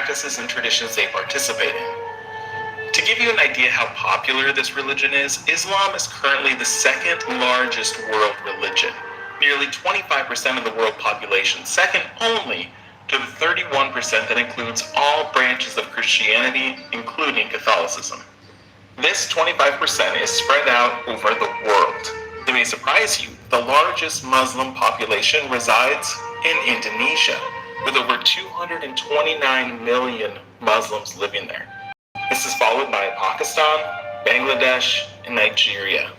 practices and traditions they participate in. To give you an idea how popular this religion is, Islam is currently the second largest world religion, nearly 25% of the world population, second only to the 31% that includes all branches of Christianity, including Catholicism. This 25% is spread out over the world. It may surprise you, the largest Muslim population resides in Indonesia, with over 229 million Muslims living there. This is followed by Pakistan, Bangladesh, and Nigeria.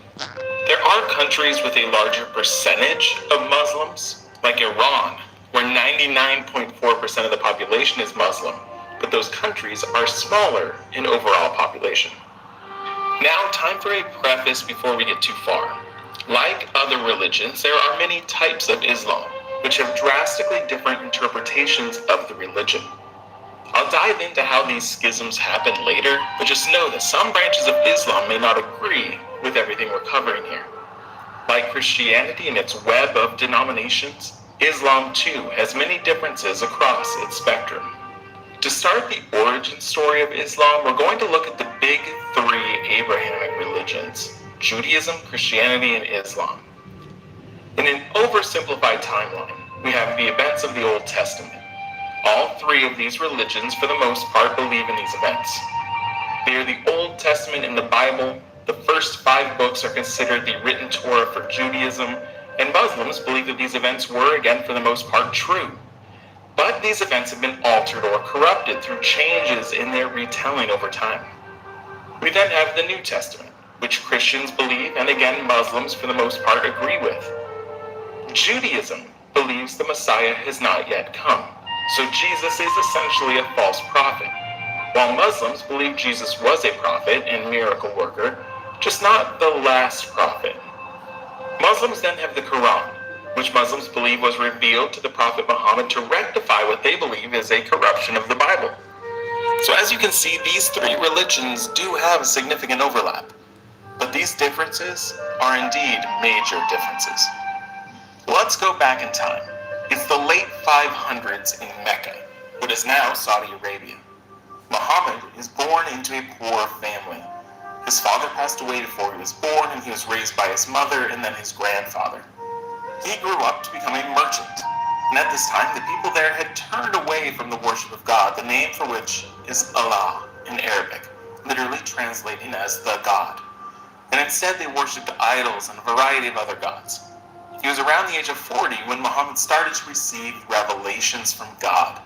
There are countries with a larger percentage of Muslims, like Iran, where 99.4% of the population is Muslim, but those countries are smaller in overall population. Now, time for a preface before we get too far. Like other religions, there are many types of Islam, which have drastically different interpretations of the religion. I'll dive into how these schisms happen later, but just know that some branches of Islam may not agree with everything we're covering here. Like Christianity and its web of denominations, Islam too has many differences across its spectrum. To start the origin story of Islam, we're going to look at the big three Abrahamic religions: Judaism, Christianity, and Islam. In an oversimplified timeline, we have the events of the Old Testament. All three of these religions, for the most part, believe in these events. They are the Old Testament in the Bible. The first 5 books are considered the written Torah for Judaism, and Muslims believe that these events were, again, for the most part, true. But these events have been altered or corrupted through changes in their retelling over time. We then have the New Testament, which Christians believe, and again, Muslims, for the most part, agree with. Judaism believes the Messiah has not yet come, so Jesus is essentially a false prophet, while Muslims believe Jesus was a prophet and miracle worker, just not the last prophet. Muslims then have the Quran, which Muslims believe was revealed to the Prophet Muhammad to rectify what they believe is a corruption of the Bible. So as you can see, these three religions do have a significant overlap, but these differences are indeed major differences. Let's go back in time. It's the late 500s in Mecca, what is now Saudi Arabia. Muhammad is born into a poor family. His father passed away before he was born, and he was raised by his mother and then his grandfather. He grew up to become a merchant, and at this time the people there had turned away from the worship of God, the name for which is Allah in Arabic, literally translating as the God. And instead they worshipped idols and a variety of other gods. He was around the age of 40 when Muhammad started to receive revelations from God.